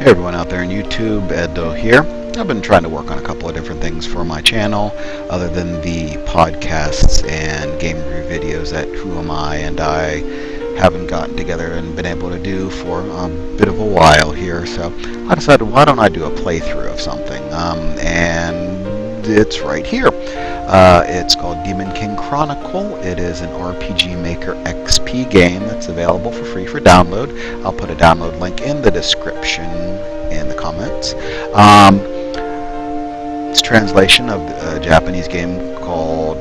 Hey everyone out there in YouTube, Edo here. I've been trying to work on a couple of different things for my channel other than the podcasts and game review videos that Who Am I and I haven't gotten together and been able to do for a bit of a while here. So I decided, why don't I do a playthrough of something? And it's right here. It's called King Chronicle. It is an RPG Maker XP game that's available for free for download. I'll put a download link in the description in the comments. It's a translation of a Japanese game called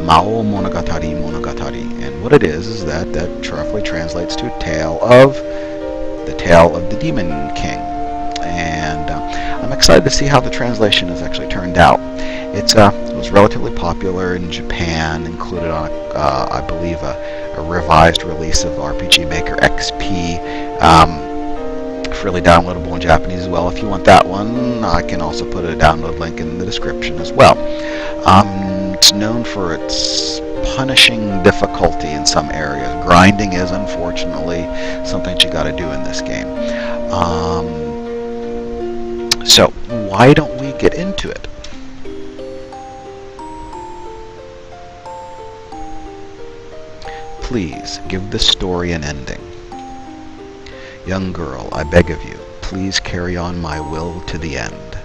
Maul Monogatari. And what it is that roughly translates to the tale of the Demon King. And I'm excited to see how the translation has actually turned out. It was relatively popular in Japan, included on, I believe, a revised release of RPG Maker XP, freely downloadable in Japanese as well. If you want that one, I can also put a download link in the description as well. It's known for its punishing difficulty in some areas. Grinding is, unfortunately, something that you got to do in this game. So why don't we get into it? Please give the story an ending. Young girl, I beg of you, please carry on my will to the end.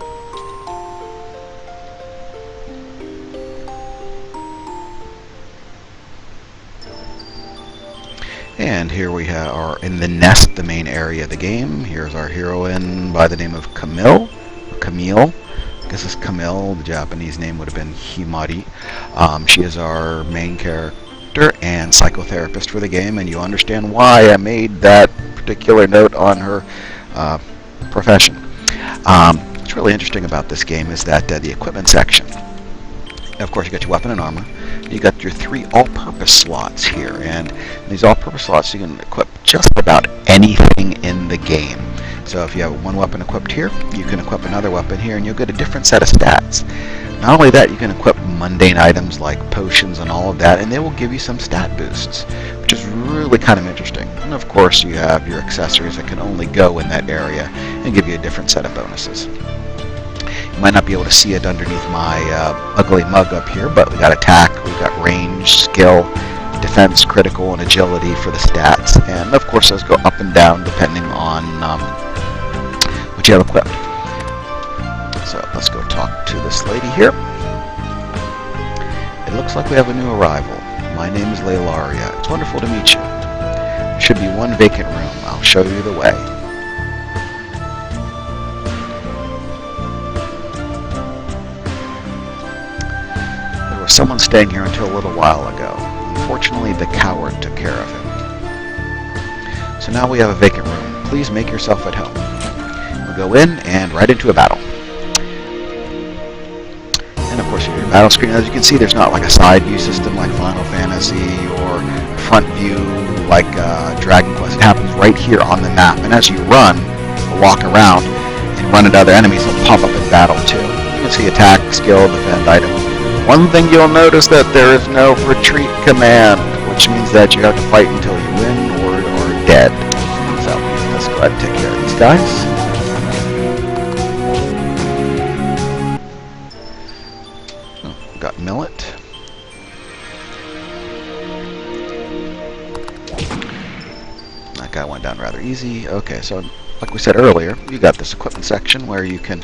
And here we are in the nest, the main area of the game. Here's our heroine by the name of Camille. I guess it's Camille. The Japanese name would have been Himari. She is our main character and psychotherapist for the game, and you understand why I made that particular note on her profession. What's really interesting about this game is that the equipment section. Of course, you got your weapon and armor. You got your 3 all-purpose slots here, and these all-purpose slots you can equip just about anything in the game. So if you have one weapon equipped here, you can equip another weapon here, and you'll get a different set of stats. Not only that, you can equip mundane items like potions and all of that, and they will give you some stat boosts, which is really kind of interesting. And of course, you have your accessories that can only go in that area and give you a different set of bonuses. You might not be able to see it underneath my ugly mug up here, but we got attack, we've got range, skill, defense, critical, and agility for the stats. And of course, those go up and down depending on what you have equipped. So let's go talk to this lady here. It looks like we have a new arrival. My name is Ilaria. It's wonderful to meet you. There should be one vacant room. I'll show you the way. There was someone staying here until a little while ago. Unfortunately, the coward took care of him. So now we have a vacant room. Please make yourself at home. We'll go in and right into a battle. And of course, your battle screen, as you can see, there's not like a side view system like Final Fantasy or front view like Dragon Quest. It happens right here on the map. And as you run, or walk around, and run into other enemies, they'll pop up in battle too. You can see attack, skill, defend, item. One thing you'll notice that there is no retreat command, which means that you have to fight until you win or are dead. So let's go ahead and take care of these guys. Got Millet. That guy went down rather easy. Okay, so like we said earlier, you got this equipment section where you can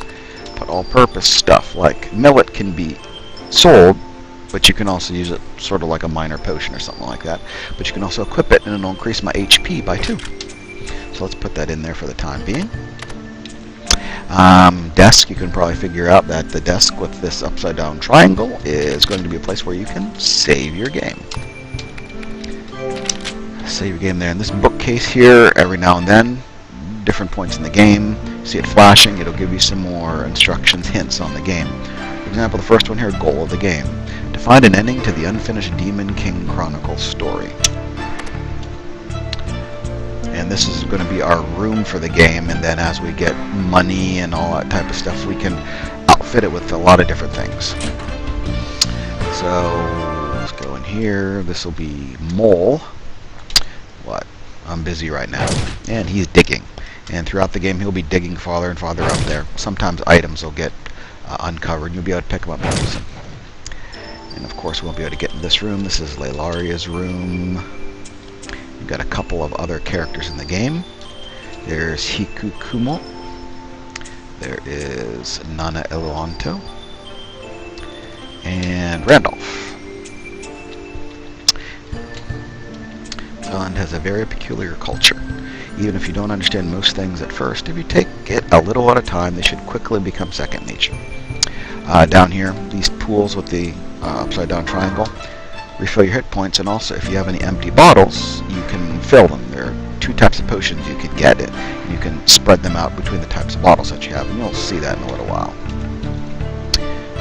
put all-purpose stuff. Like Millet can be sold, but you can also use it sort of like a minor potion or something like that. But you can also equip it, and it'll increase my HP by 2. So let's put that in there for the time being. Desk, you can probably figure out that the desk with this upside down triangle is going to be a place where you can save your game. Save your game there. In this bookcase here, every now and then, different points in the game, see it flashing, it'll give you some more instructions, hints on the game. For example, the first one here, goal of the game. To find an ending to the unfinished King Chronicle story. And this is going to be our room for the game, and then as we get money and all that type of stuff, we can outfit it with a lot of different things. So let's go in here. This will be Maul. What? I'm busy right now. And he's digging. And throughout the game, he'll be digging farther and farther up there. Sometimes items will get uncovered, and you'll be able to pick them up and use them. And of course, we won't be able to get in this room. This is Ilaria's room. You've got a couple of other characters in the game. There's Hikukumo. There is Nana Eluanto. And Randolph. This island has a very peculiar culture. Even if you don't understand most things at first, if you take it a little at a time, they should quickly become second nature. Down here, these pools with the upside down triangle refill your hit points, and also if you have any empty bottles, you can fill them. There are two types of potions you can get. You can spread them out between the types of bottles that you have, and you'll see that in a little while.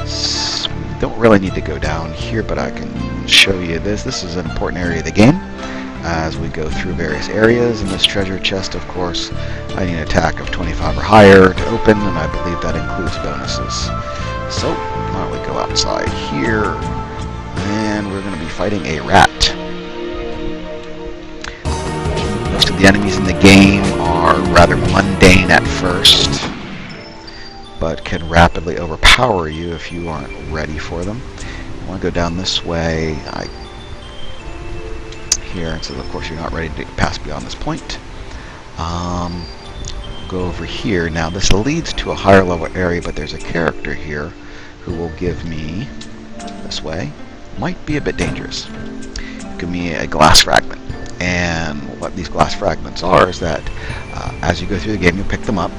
So we don't really need to go down here, but I can show you this. This is an important area of the game as we go through various areas. In this treasure chest, of course, I need an attack of 25 or higher to open, and I believe that includes bonuses. So, why don't we go outside here, and we're going to be fighting a rat. Most of the enemies in the game are rather mundane at first, but can rapidly overpower you if you aren't ready for them. I want to go down this way here, and so of course you're not ready to pass beyond this point. Go over here. Now this leads to a higher level area, but there's a character here who will give me, this way, might be a bit dangerous, give me a glass fragment. And what these glass fragments are is that as you go through the game, you'll pick them up,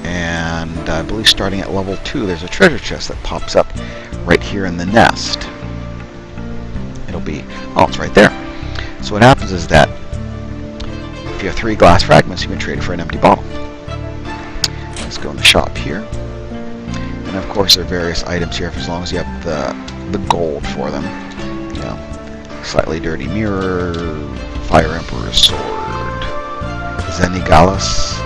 and I believe starting at level 2 there's a treasure chest that pops up right here in the nest. It'll be, oh, it's right there. So what happens is that if you have 3 glass fragments, you can trade it for an empty bottle. Let's go in the shop here. And of course there are various items here as long as you have the gold for them. You know, slightly dirty mirror, Fire Emperor's sword, Zenigalis,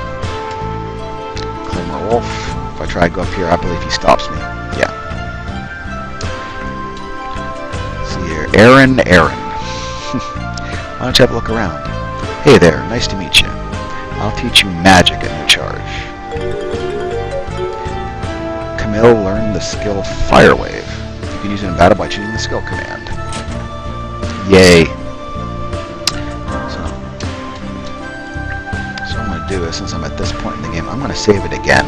Climber Wolf. If I try to go up here, I believe he stops me. Yeah. See here, Aaron. Why don't you have a look around? Hey there, nice to meet you. I'll teach you magic at no charge. Camille learned the skill Fire Wave. You can use it in battle by choosing the skill command. Yay! So what I'm going to do is, since I'm at this point in the game, I'm going to save it again.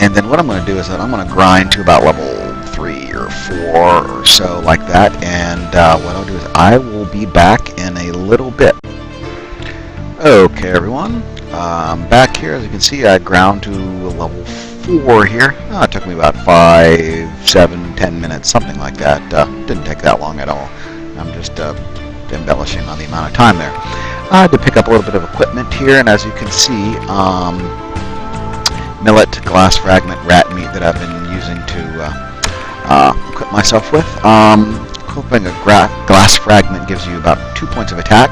And then what I'm going to do is that I'm going to grind to about level 3 or 4 or so like that, and what I'll do is I will be back in a little bit. Okay everyone, back here. As you can see, I ground to level 4 here. It took me about 5, 7, 10 minutes, something like that. Didn't take that long at all. I'm just embellishing on the amount of time there. I had to pick up a little bit of equipment here, and as you can see, millet, glass fragment, rat meat that I've been using to equip myself with. Equipping a glass fragment gives you about 2 points of attack.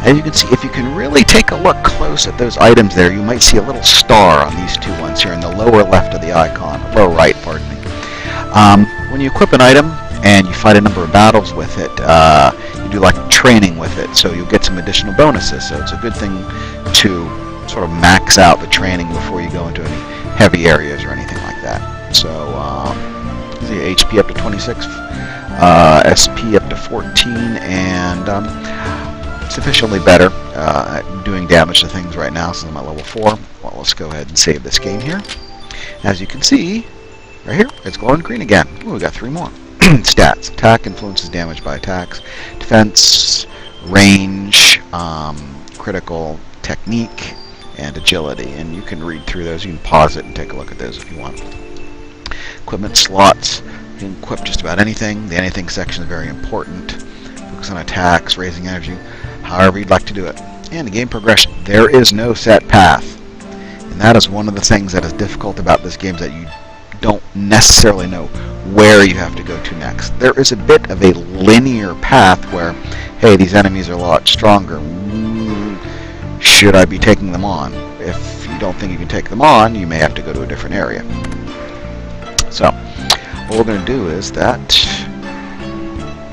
As you can see, if you can really take a look close at those items there, you might see a little star on these 2 ones here in the lower left of the icon, lower right, pardon me. When you equip an item and you fight a number of battles with it, you do like training with it, so you'll get some additional bonuses. So it's a good thing to sort of max out the training before you go into any heavy areas or anything like that. So the HP up to 26, SP up to 14, and sufficiently better at doing damage to things right now, since I'm at level 4. Well, let's go ahead and save this game here. As you can see, right here, it's glowing green again. Ooh, we got 3 more. Stats. Attack influences damage by attacks. Defense, range, critical, technique, and agility. And you can read through those. You can pause it and take a look at those if you want. Equipment slots. You can equip just about anything. The anything section is very important. Focus on attacks, raising energy, however you'd like to do it. And the game progression. There is no set path. And that is one of the things that is difficult about this game, is that you don't necessarily know where you have to go to next. There is a bit of a linear path where, hey, these enemies are a lot stronger. Should I be taking them on? If you don't think you can take them on, you may have to go to a different area. So, what we're going to do is that,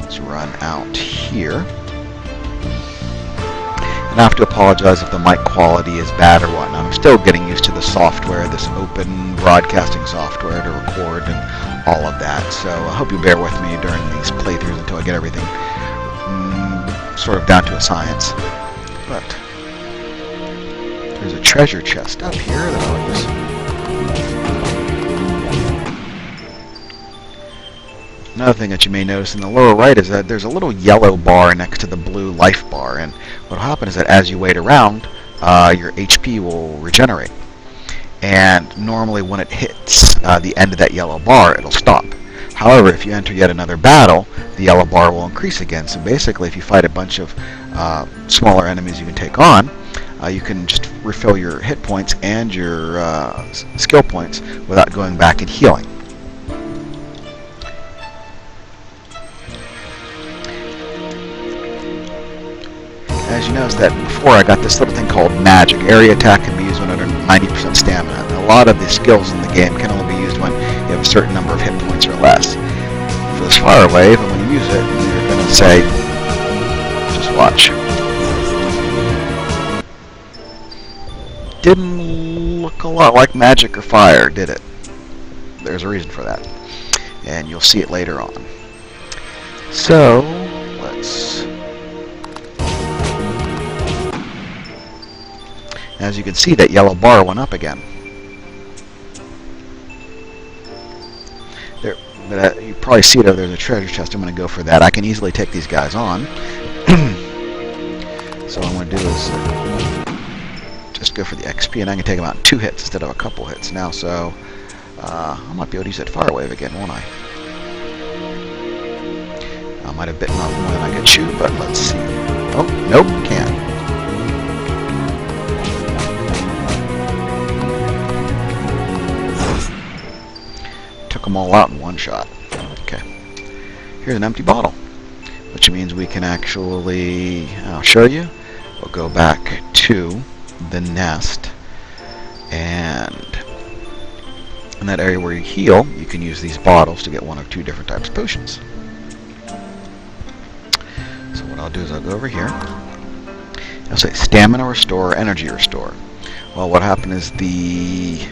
let's run out here. And I have to apologize if the mic quality is bad or whatnot. I'm still getting used to the software, this open broadcasting software to record and all of that. So I hope you bear with me during these playthroughs until I get everything sort of down to a science. But there's a treasure chest up here that I'll use. Another thing that you may notice in the lower right is that there's a little yellow bar next to the blue life bar, and what will happen is that as you wait around, your HP will regenerate. And normally when it hits the end of that yellow bar, it'll stop. However, if you enter yet another battle, the yellow bar will increase again. So basically, if you fight a bunch of smaller enemies you can take on, you can just refill your hit points and your skill points without going back and healing. As you notice that before, I got this little thing called magic. Area attack can be used when under 90% stamina. And a lot of the skills in the game can only be used when you have a certain number of hit points or less. For this fire wave, and when you use it, you're going to say, just watch. Didn't look a lot like magic or fire, did it? There's a reason for that. And you'll see it later on. So, let's... As you can see, that yellow bar went up again. There, but you probably see it over there. There's a treasure chest. I'm going to go for that. I can easily take these guys on. So what I'm going to do is just go for the XP, and I can take them out in 2 hits instead of a couple hits now. So I might be able to use that fire wave again, won't I? I might have bitten off more than I could chew, but let's see. Oh, nope, can't. Them all out in one shot. Okay. Here's an empty bottle, which means we can actually, I'll show you. We'll go back to the nest, and in that area where you heal, you can use these bottles to get 1 of 2 different types of potions. So what I'll do is I'll go over here. I'll say stamina restore, energy restore. Well, what happened is the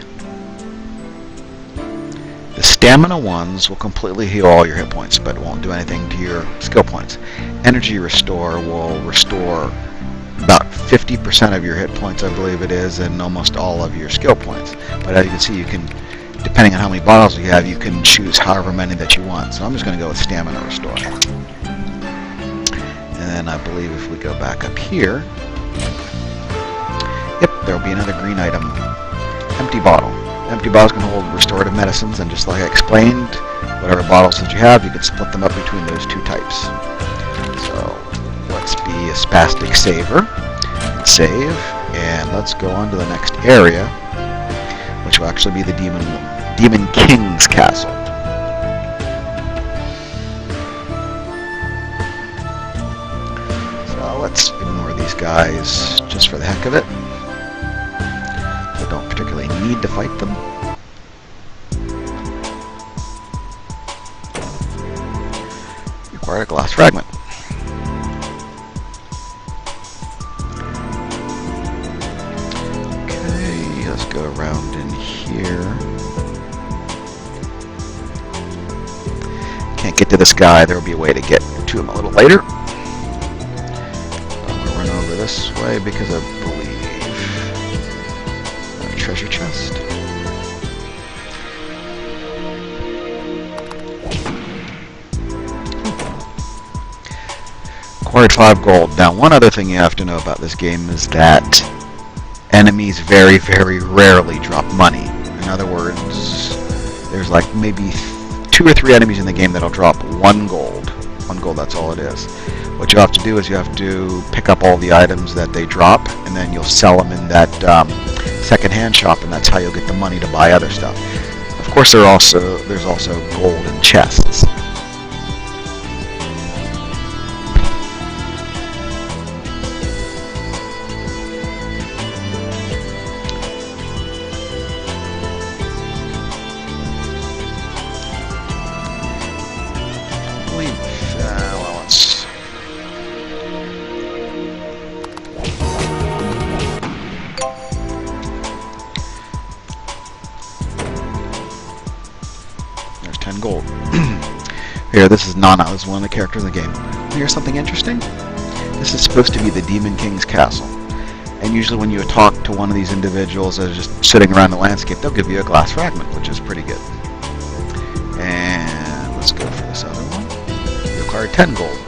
stamina ones will completely heal all your hit points, but won't do anything to your skill points. Energy restore will restore about 50% of your hit points, I believe it is, and almost all of your skill points. But as you can see, you can, depending on how many bottles you have, you can choose however many that you want. So I'm just going to go with stamina restore. And then I believe if we go back up here, yep, there will be another green item. Empty bottle. Empty bottles can hold restorative medicines, and just like I explained, whatever bottles that you have, you can split them up between those 2 types. So let's be a spastic saver and save, and let's go on to the next area, which will actually be the Demon King's Castle. So let's ignore these guys just for the heck of it. I don't particularly need to fight them. Require a glass fragment. Okay, let's go around in here. Can't get to this guy. There will be a way to get to him a little later. I'm going to run over this way because I believe treasure chest. Acquired 5 gold. Now, one other thing you have to know about this game is that enemies very, very rarely drop money. In other words, there's like maybe 2 or 3 enemies in the game that'll drop 1 gold. 1 gold, that's all it is. What you have to do is you have to pick up all the items that they drop, and then you'll sell them in that second-hand shop, and that's how you'll get the money to buy other stuff. Of course, there's also gold in chests. Here, this is Nana. This is one of the characters in the game. Here's something interesting. This is supposed to be the Demon King's castle. And usually when you talk to one of these individuals that are just sitting around the landscape, they'll give you a glass fragment, which is pretty good. And let's go for this other one. You acquire 10 gold.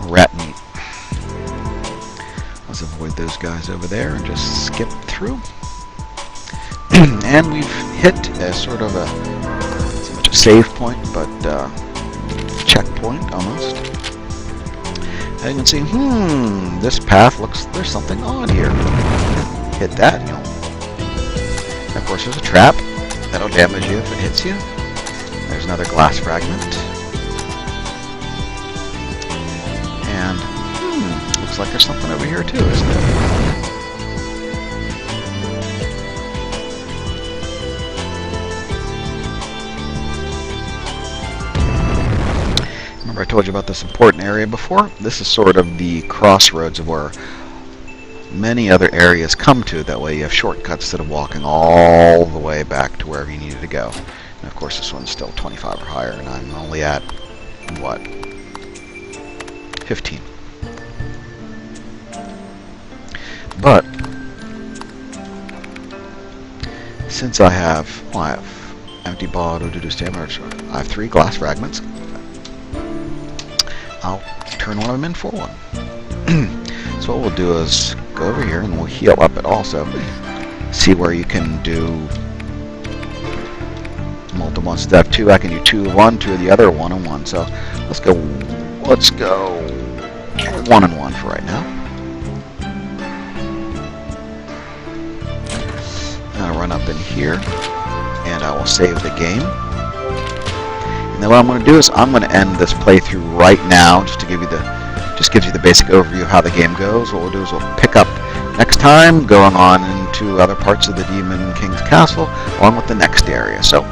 Rat meat. Let's avoid those guys over there and just skip through. And we've hit a sort of a, not so much a save point, but checkpoint almost. And you can see, this path looks, there's something on here. Hit that, and of course there's a trap that'll damage you if it hits you. There's another glass fragment. And looks like there's something over here too, isn't it? Remember I told you about this important area before? This is sort of the crossroads of where many other areas come to. That way you have shortcuts instead of walking all the way back to wherever you needed to go. And of course this one's still 25 or higher, and I'm only at, what, 15. But since I have empty bottle to do stamina, I have 3 glass fragments. I'll turn one of them in for one. So what we'll do is go over here and we'll heal up it also. See where you can do multiple. Instead of 2, I can do 2 of one, 2 of the other, 1 and 1. So let's go 1 and 1 for right now. I'll run up in here and I will save the game. And then what I'm going to do is I'm going to end this playthrough right now, just to give you the, gives you the basic overview of how the game goes. What we'll do is we'll pick up next time, going on into other parts of the Demon King's castle, along with the next area. So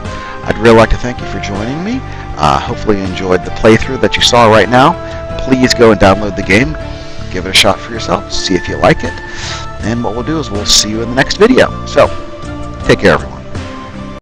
I'd really like to thank you for joining me. Hopefully you enjoyed the playthrough that you saw right now. Please go and download the game, give it a shot for yourself, see if you like it. And what we'll do is we'll see you in the next video. So, take care everyone.